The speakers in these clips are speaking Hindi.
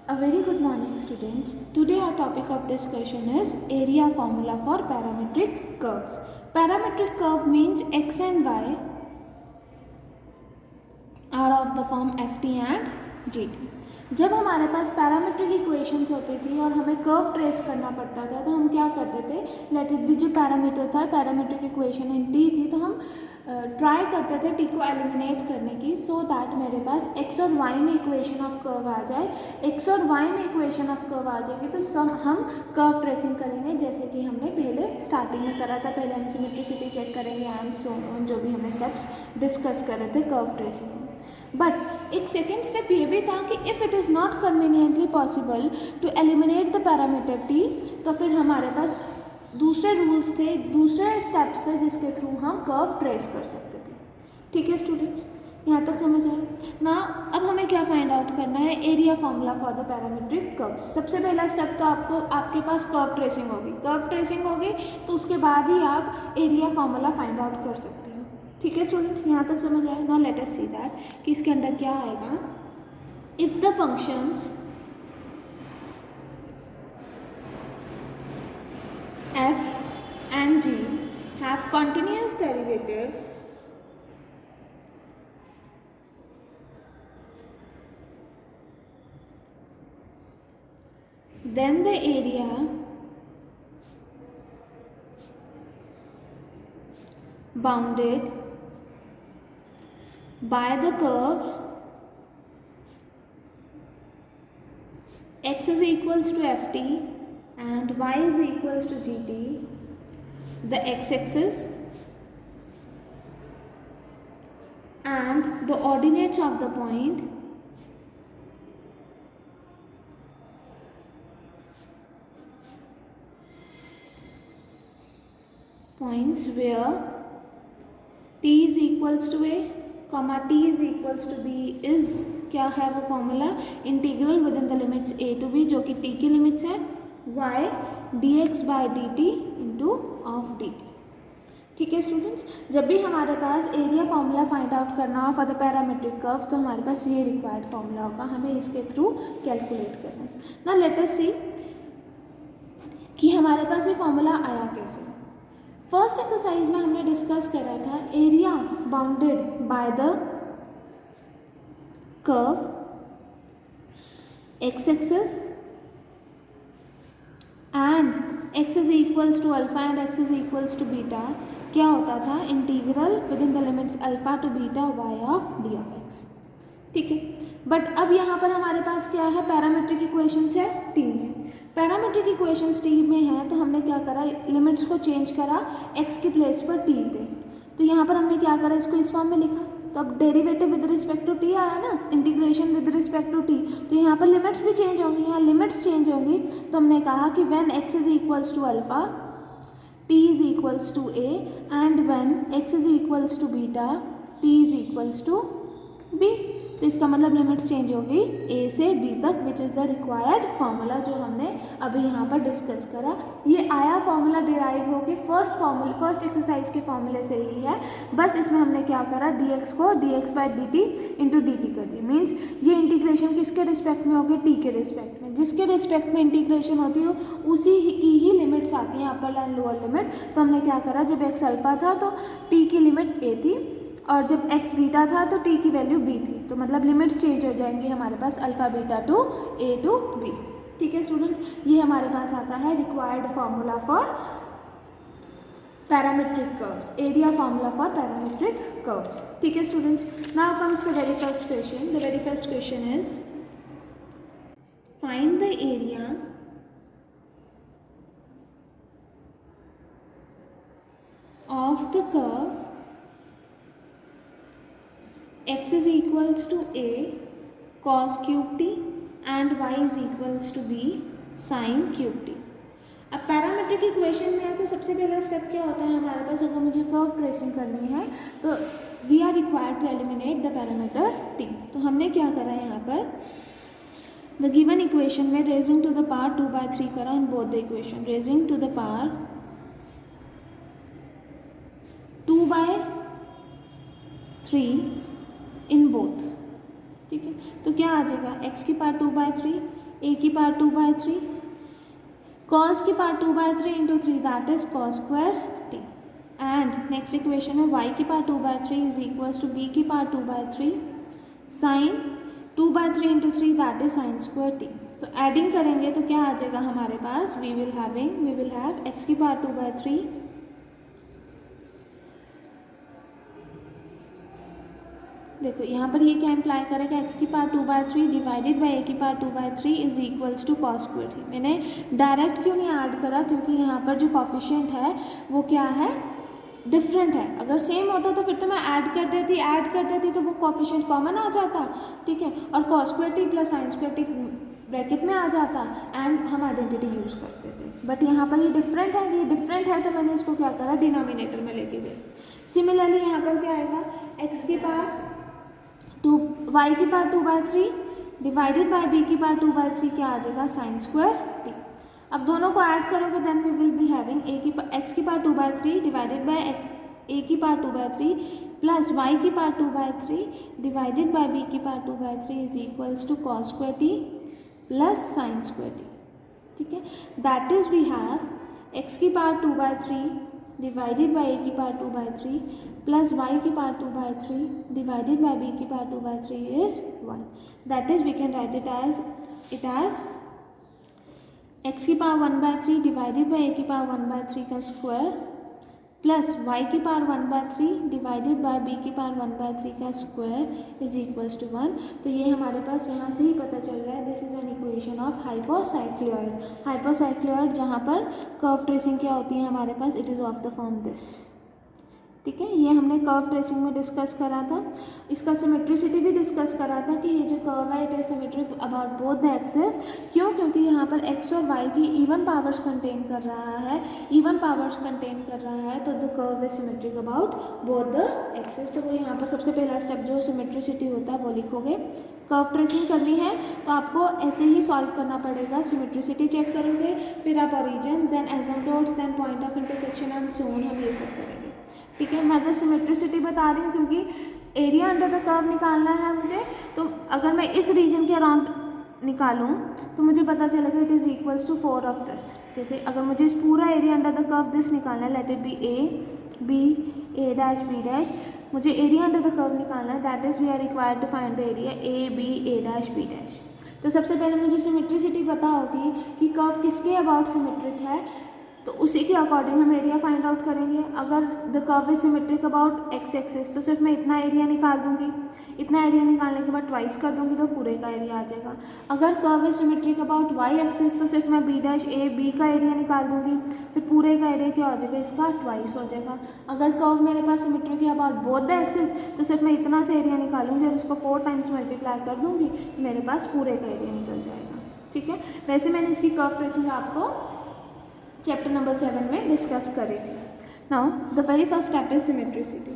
A very good morning, students. Today our topic of discussion is area formula for parametric curves. Parametric curve means x and y are of the form ft and gt. जब हमारे पास पैरामेट्रिक इक्वेशंस होती थी और हमें कर्व ट्रेस करना पड़ता था तो हम क्या करते थे, लेट इट बी जो पैरामीटर था, पैरामेट्रिक इक्वेशन इन टी थी, तो हम ट्राई करते थे टी को एलिमिनेट करने की, सो दैट मेरे पास एक्स और वाई में इक्वेशन ऑफ कर्व आ जाए. एक्स और वाई में इक्वेशन ऑफ कर्व आ जाएगी तो हम कर्व ट्रेसिंग करेंगे, जैसे कि हमने पहले स्टार्टिंग में करा था. पहले हम सिमेट्रिसिटी चेक करेंगे एंड सो ऑन, जो भी हमने स्टेप्स डिस्कस कर रहे थे कर्व ट्रेसिंग में. बट एक सेकेंड स्टेप ये भी था कि if it is not conveniently possible to eliminate the parameter t, तो फिर हमारे पास दूसरे रूल्स थे, दूसरे स्टेप्स थे जिसके थ्रू हम कर्व ट्रेस कर सकते थे. ठीक है स्टूडेंट्स, यहाँ तक समझ आया ना. अब हमें क्या फाइंड आउट करना है, area formula for the parametric curves. सबसे पहला स्टेप तो आपके पास कर्व ट्रेसिंग होगी. कर्व ट्रेसिंग होगी तो उसके बाद ही आप एरिया फॉर्मूला फाइंड आउट कर सकते हो. ठीक है स्टूडेंट्स, यहाँ तक समझ आया ना. लेट अस सी दैट कि इसके अंदर क्या आएगा. If the functions f and g have continuous derivatives, then the area bounded by the curves x is equals to ft and y is equals to gt, the x-axis and the ordinates of the points where t is equals to a, comma t is equals to b is क्या है वो formula, integral within the limits a to b, जो कि t की लिमिट्स है, y dx by dt into of dt. ठीक है स्टूडेंट्स, जब भी हमारे पास एरिया फॉर्मूला फाइंड आउट करना हो फॉर द पैरामेट्रिक कर्व्स तो हमारे पास ये रिक्वायर्ड फॉर्मूला होगा, हमें इसके थ्रू कैलकुलेट करना है ना. लेट अस सी कि हमारे पास ये फॉर्मूला आया कैसे. फर्स्ट एक्सरसाइज में हमने डिस्कस करा था area bounded by the curve x axis and x is equals to alpha and x is equals to beta. क्या होता था, integral within the limits alpha two beta y of d of x. ठीक है, बट अब यहाँ पर हमारे पास क्या है, पैरामेट्रिक इक्वेशंस है t में. पैरामेट्रिक इक्वेशंस t में है तो हमने क्या करा, लिमिट्स को चेंज करा x की प्लेस पर t पे. तो यहाँ पर हमने क्या करा, इसको इस फॉर्म में लिखा. तो अब derivative with respect to t आया ना, integration with respect to t, तो यहाँ पर लिमिट्स भी चेंज होंगी. यहाँ लिमिट्स चेंज होंगी तो हमने कहा कि when x is equals to alpha t is equals to a and when x is equals to beta t is equals to b. तो इसका मतलब लिमिट्स चेंज होगी a से b तक, which is the required formula जो हमने अभी यहाँ पर डिस्कस करा. ये आया फार्मूला डिराइव होके फर्स्ट एक्सरसाइज के फार्मूले से ही है, बस इसमें हमने क्या करा, dx को dx by dt into dt कर दी. मीन्स ये इंटीग्रेशन किसके रिस्पेक्ट में होगी, t के रिस्पेक्ट में. जिसके रिस्पेक्ट में इंटीग्रेशन होती है उसी की ही लिमिट्स आती हैं, अपर एंड लोअर लिमिट. तो हमने क्या करा, जब x अल्फा था तो t की लिमिट a थी और जब x बीटा था तो t की वैल्यू b थी. तो मतलब लिमिट्स चेंज हो जाएंगी हमारे पास alpha beta to a to b. ठीक है स्टूडेंट्स, ये हमारे पास आता है required formula for parametric curves, area formula for parametric curves. ठीक है students, now comes the very first question. The very first question is find the area of the curve x is equals to a cos cube t and y is equals to b sin cube t. अब पैरामेट्रिक इक्वेशन में है तो सबसे पहला स्टेप क्या होता है हमारे पास, अगर मुझे कर्व ट्रेसिंग करनी है तो we are required to eliminate the parameter t. तो हमने क्या करा यहाँ पर, द गिवन इक्वेशन में रेजिंग टू द पावर 2/3 करा in both the equation, raising to the power 2/3 in both. ठीक है, तो क्या आ जाएगा, x की पावर 2/3 ए की पावर 2/3, कॉस की power 2/3 into 3 that is cos square t, and next equation में y की power 2/3 is equals to b की power 2/3 sine 2/3 into 3 that is sine square t. तो एडिंग करेंगे तो क्या आ जाएगा हमारे पास, वी विल हैव x की पावर 2/3, देखो यहाँ पर ये क्या इम्प्लाई करेगा, x की पावर 2/3 डिवाइडेड बाई a की power 2/3 is equals to cos square थी। मैंने डायरेक्ट क्यों नहीं ऐड करा, क्योंकि यहाँ पर जो कॉफिशिएंट है वो क्या है, डिफरेंट है। अगर सेम होता तो फिर तो मैं ऐड कर देती तो वो कॉफिशिएंट कॉमन आ जाता, ठीक है, और cos square t plus sine square T bracket में आ जाता एंड हम आइडेंटिटी यूज़ करते थे। बट यहाँ पर ये डिफरेंट है तो मैंने इसको क्या करा, डिनोमिनेटर में लेके गए। सिमिलरली यहाँ पर क्या आएगा, x की पावर y की पावर 2/3 डिवाइडेड बाय b की पावर 2/3 क्या आ जाएगा, साइन स्क्वायर टी। अब दोनों को ऐड करोगे then we will be having x की पावर 2/3 डिवाइडेड बाय a की पावर 2/3 प्लस y की पावर 2/3 डिवाइडेड बाय b की power 2/3 is equals to cos square t plus sine square t, ठीक है। That is we have x की पावर 2/3 डिवाइडेड बाय a की पावर 2/3 प्लस y की पावर 2/3 डिवाइडेड बाय b की power 2/3 is 1। That is we can write it as x की पावर 1/3 डिवाइडेड बाय a की पावर 1/3 का स्क्वायर प्लस y की पावर 1/3 डिवाइडेड बाय b की पावर 1/3 का स्क्वायर इज इक्वल्स टू 1। तो ये हमारे पास यहाँ से ही पता चल रहा है, this is an equation of hypocycloid जहाँ पर कर्व ट्रेसिंग क्या होती है हमारे पास, it is of the form this, ठीक है। ये हमने कर्व ट्रेसिंग में डिस्कस करा था, इसका सिमेट्रिसिटी भी डिस्कस करा था कि ये जो कर्व है it is symmetric about both the axes. क्यों, क्योंकि यहाँ पर x और y की इवन पावर्स कंटेन कर रहा है, तो the curve is symmetric about both the axes. तो वो यहाँ पर सबसे पहला स्टेप जो सिमेट्रिसिटी होता है वो लिखोगे। कर्व ट्रेसिंग करनी है तो आपको ऐसे ही सॉल्व करना पड़ेगा, सिमेट्रिसिटी चेक करोगे, फिर आप origin, then asymptotes, then point of intersection and so on, हम ये सब करेंगे, ठीक है। मैं जो सिमेट्रिसिटी बता रही हूँ क्योंकि एरिया अंडर द कर्व निकालना है मुझे, तो अगर मैं इस रीजन के अराउंड निकालूँ तो मुझे पता चलेगा it is equals to 4 of this. जैसे अगर मुझे इस पूरा area under the curve this निकालना है, let it be A dash B dash, मुझे एरिया अंडर द कर्व निकालना है, that is we are required to find the area A dash B dash. तो सबसे पहले मुझे सिमेट्रिसिटी पता होगी कि कर्व किसके अबाउट सिमेट्रिक है, तो उसी के अकॉर्डिंग हम एरिया फाइंड आउट करेंगे। अगर the curve is symmetric about X axis तो सिर्फ मैं इतना एरिया निकाल दूंगी, इतना एरिया निकालने के बाद ट्वाइस कर दूंगी तो पूरे का एरिया आ जाएगा। अगर curve is symmetric about Y axis तो सिर्फ मैं बी डैश ए बी का एरिया निकाल दूंगी, फिर पूरे का एरिया क्या हो जाएगा, इसका ट्वाइस हो जाएगा। अगर कर्व मेरे पास सिमेट्रिक है अबाउट बोथ द एक्सिस तो सिर्फ मैं इतना से एरिया निकालूंगी और इसको 4 टाइम्स मल्टीप्लाई कर दूंगी तो मेरे पास पूरे का एरिया निकल जाएगा, ठीक है। वैसे मैंने इसकी कर्व ट्रेसिंग आपको चैप्टर नंबर 7 में डिस्कस करी थी। Now the very first step is symmetricity.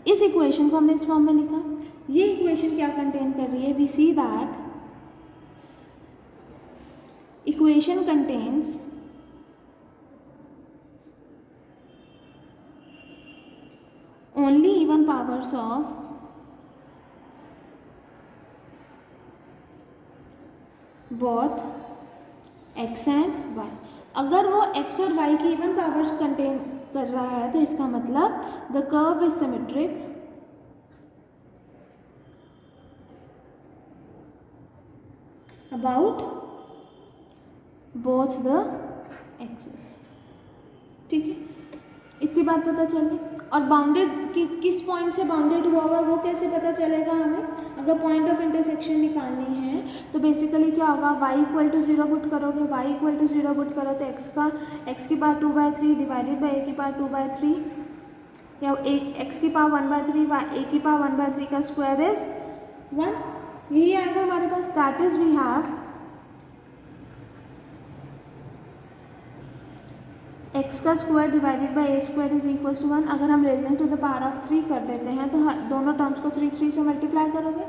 इस इक्वेशन को हमने इस फॉर्म में लिखा। ये इक्वेशन क्या कंटेन कर रही है, we see that equation contains only even powers of both x and y। अगर वो x और y की इवन पावर्स कंटेन कर रहा है तो इसका मतलब the curve is symmetric about both the axis, ठीक है। इतनी बात पता चली। और बाउंडेड किस पॉइंट से बाउंडेड हुआ हुआ वो कैसे पता चलेगा हमें, अगर पॉइंट ऑफ इंटरसेक्शन निकालनी है तो बेसिकली क्या होगा, y इक्वल टू 0 पुट करोगे, y इक्वल टू 0 पुट करो तो x की पावर 2/3 डिवाइडेड बाई a की पावर 2/3 या x की पावर 1/3 a की पावर 1/3 का स्क्वायर इज 1, यही आएगा हमारे पास। That is we have x का square divided by a square is equal to 1। अगर हम raising to the power of 3 कर देते हैं तो दोनों टर्म्स को 3 से मल्टीप्लाई करोगे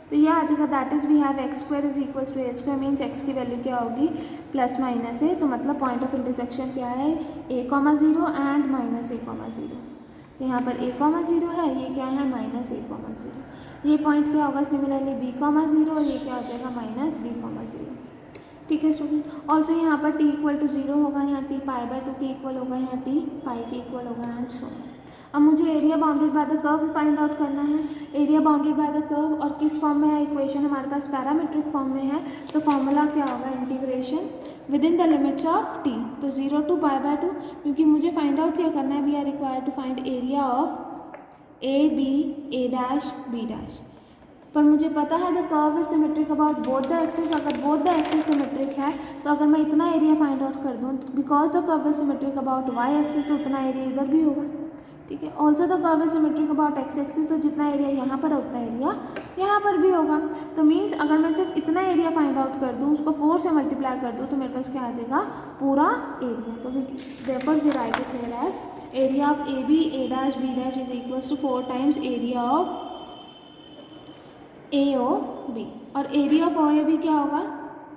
तो यह आ जाएगा। That is we have X square is equal to A square, means X की वैल्यू क्या होगी, प्लस माइनस ए। तो मतलब पॉइंट ऑफ इंटरसेक्शन क्या है, a,0 एंड -a,0। यहाँ पर a,0 है, ये क्या है -a,0। ये पॉइंट क्या होगा सिमिलरली b,0 और ये क्या हो जाएगा -b,0। ठीक है स्टूडेंट। ऑल्सो यहाँ पर t इक्वल टू 0 होगा, यहाँ t π/2 के इक्वल होगा, यहाँ t पाई के इक्वल होगा एंड सो ऑन। अब मुझे area bounded by the curve find out करना है। Area bounded by the curve और किस फॉर्म में है इक्वेशन, हमारे पास पैरामीट्रिक फॉर्म में है, तो फॉर्मूला क्या होगा, integration within the limits of t, तो 0 टू π/2, क्योंकि मुझे फाइंड आउट क्या करना है, we are required to find area of a b a dash b dash. पर मुझे पता है the curve is symmetric about both the axes. अगर बोथ द एक्सिस सिमेट्रिक है तो अगर मैं इतना एरिया फाइंड आउट कर दूँ, because the curve is symmetric about Y axis, तो उतना एरिया इधर भी होगा, ठीक है। Also the curve is symmetric about X axis, तो जितना एरिया यहाँ पर है उतना एरिया यहाँ पर भी होगा। तो मीन्स अगर मैं सिर्फ इतना एरिया फाइंड आउट कर दूँ, उसको 4 से मल्टीप्लाई कर दूँ, तो मेरे पास क्या आ जाएगा, पूरा एरिया। तो therefore we write it here as area of A B A dash B dash is equals to 4 times area of A O B. और area of O A B क्या होगा,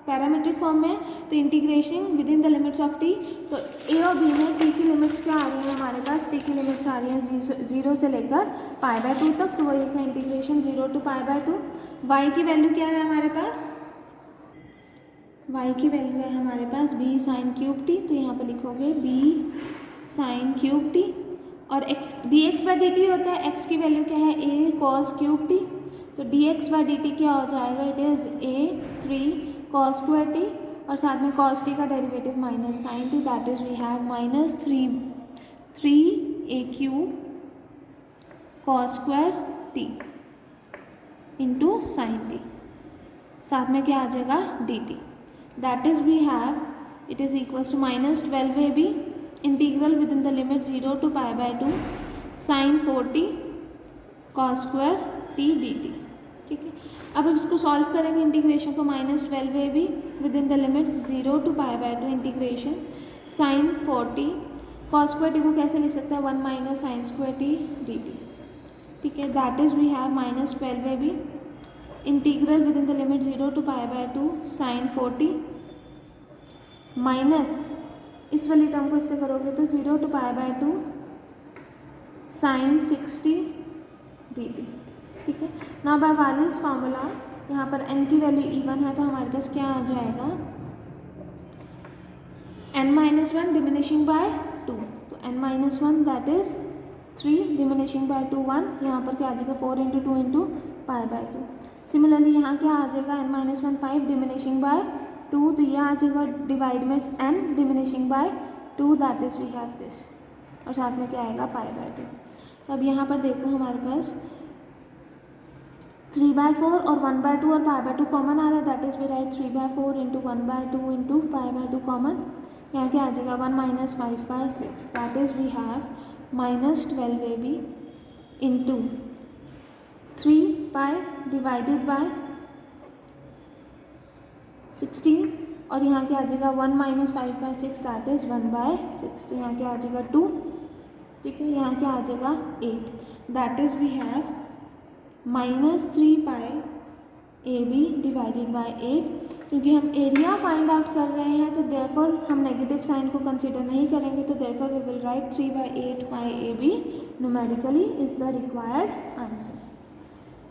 पैरामीट्रिक फॉर्म में, तो integration within the limits of t. तो ए और बी में टी की लिमिट्स क्या आ रही है हमारे पास, टी की लिमिट्स आ रही हैं 0 से लेकर π/2 तक, तो वही का इंटीग्रेशन 0 टू π/2। वाई की वैल्यू क्या है हमारे पास, वाई की वैल्यू है हमारे पास b साइन क्यूब टी, तो यहाँ पर लिखोगे b साइन क्यूब टी। और एक्स dx/dt होता है, x की वैल्यू क्या है, a कॉस क्यूब टी, तो dx/dt क्या हो जाएगा, it is a 3 cos square t, और साथ में cos टी का derivative minus sine t, that is we have minus 3a cube cos square t into sine t, साथ में क्या आ जाएगा dt, that is we have it is equals to minus 12ab integral within the limit 0 to π/2 sine 4t cos square t dt, ठीक है। अब इसको सॉल्व करेंगे इंटीग्रेशन को, minus 12ab within the limits 0 to π/2 integration sine 4t cos square t को कैसे लिख सकते हैं, 1 minus sine square t dt, ठीक है। That is we have minus 12ab integral within the limit 0 to π/2 sine 4t minus इस वाली टर्म को इससे करोगे तो 0 टू π/2 साइन 60 dt, ठीक है। नाउ बाय वालिस फार्मूला, यहाँ पर n की वैल्यू इवन है, तो हमारे पास क्या आ जाएगा, n-1 डिमिनिशिंग बाय 2, तो n-1 that is 3 diminishing by 2 1, यहाँ पर क्या आ जाएगा 4 इंटू 2 इंटू π/2। सिमिलरली यहाँ क्या आ जाएगा, n-1 5 डिमिनिशिंग बाय 2, तो ये आ जाएगा डिवाइड में n diminishing by 2, that is we have this, और साथ में क्या आएगा π/2। तो अब यहाँ पर देखो हमारे पास 3/4 और 1/2 और π/2 कॉमन आ रहा है, that is we write 3/4 into 1/2 into π/2 common, यहाँ क्या आ जाएगा 1 minus 5/6, that is we have minus 12ab into 3 divided by 16, और यहाँ क्या आ जाएगा 1 माइनस 5/6, दैट इज 1/6, तो यहाँ क्या आ जाएगा 2, ठीक है। यहाँ क्या आ जाएगा 8, that is we have minus 3πab divided by 8। क्योंकि हम एरिया फाइंड आउट कर रहे हैं तो देयरफॉर हम नेगेटिव साइन को कंसीडर नहीं करेंगे, तो therefore we will write 3/8πab numerically is the required answer,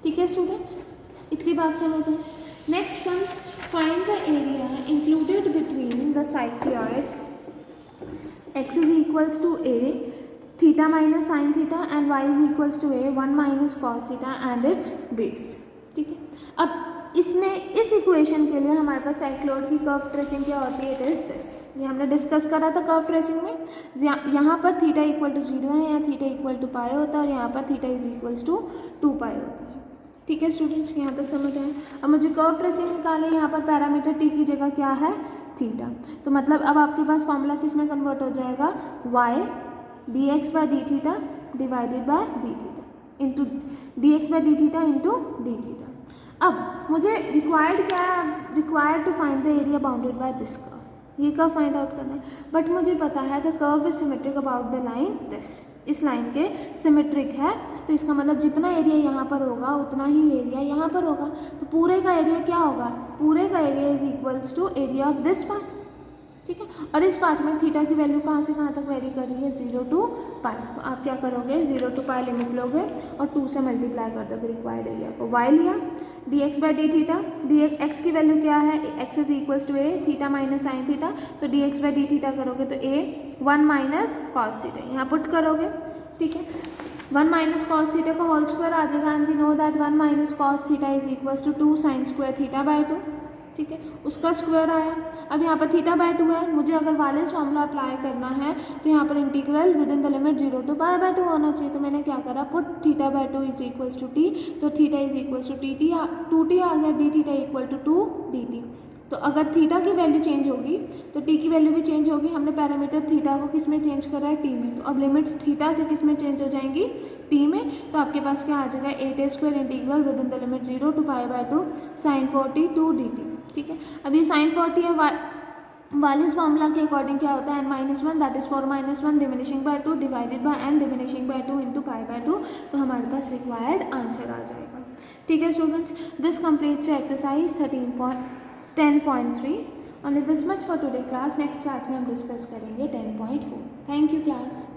ठीक है स्टूडेंट्स, इतनी बात समझ आए। Next comes find the area included between the cycloid x is equals to a theta minus sine theta and y is equals to a 1 minus cos theta and its base, ठीक है। अब इसमें इस इक्वेशन के लिए हमारे पास साइक्लॉइड की कर्व ट्रेसिंग क्या होती है, इट इज दिस, ये हमने डिस्कस करा था कर्व ट्रेसिंग में। यहाँ पर थीटा इक्वल टू 0 है, यहाँ थीटा इक्वल टू पाई होता है, और यहाँ पर थीटा इज इक्वल्स टू 2 पाई होता है, ठीक है स्टूडेंट्स, यहाँ तक समझ आए। अब मुझे कर्व ट्रेसिंग निकालें, यहाँ पर पैरामीटर t की जगह क्या है, थीटा, तो मतलब अब आपके पास फॉर्मूला किस में कन्वर्ट हो जाएगा, y dx/d theta divided by d theta into dx/d theta into d theta. अब मुझे रिक्वायर्ड क्या है, required to find the area bounded by this curve, ये कर्व फाइंड आउट करना है, बट मुझे पता है the curve is symmetric about the line this, इस लाइन के सिमेट्रिक है, तो इसका मतलब जितना एरिया यहाँ पर होगा उतना ही एरिया यहाँ पर होगा, तो पूरे का एरिया क्या होगा, पूरे का area is equals to area of this part, ठीक है। और इस पार्ट में थीटा की वैल्यू कहाँ से कहाँ तक वेरी कर रही है, 0 to पाई। तो आप क्या करोगे, 0 to पाई लिमिट लोगे और 2 से मल्टीप्लाई कर दोगे रिक्वायर्ड एरिया को। y लिया dx by D theta, x की वैल्यू क्या है, x is equals to a theta minus sine theta, तो dx बाई डी थीटा करोगे तो a 1 माइनस कॉस थीटा यहाँ पुट करोगे। ठीक है, 1 माइनस कॉस थीटा का होल स्क्वायर आ जाएगा and we know that 1 minus cos theta is equals to 2 sine square theta by 2। ठीक है, उसका स्क्वायर आया। अब यहाँ पर थीटा बाई 2 है, मुझे अगर वालेस फॉर्मूला अप्लाई करना है तो यहाँ पर integral within the limit 0 to pi by 2 होना चाहिए। तो मैंने क्या करा, put theta by 2 is equals to t, तो theta is equals to t t 2t आ गया, d theta equal to 2 dt। तो अगर थीटा की वैल्यू चेंज होगी तो टी की वैल्यू भी चेंज होगी। हमने पैरामीटर थीटा को किस में चेंज करा है, टी में। तो अब लिमिट्स थीटा से किस में चेंज हो जाएंगी, टी में। तो आपके पास क्या आ जाएगा, 8a² integral within the limit 0 to pi by 2 sine 40 2 dt। ठीक है, अब ये साइन 40 है, वालिस फॉर्मूला के अकॉर्डिंग क्या होता है, n-1 that is 4-1 diminishing by 2 divided by n diminishing by 2 into pi by 2। तो हमारे पास रिक्वायर्ड आंसर आ जाएगा। ठीक है students, this completes your exercise 10.3। Only this much for today class. Next class में हम डिस्कस करेंगे 10.4। Thank you class.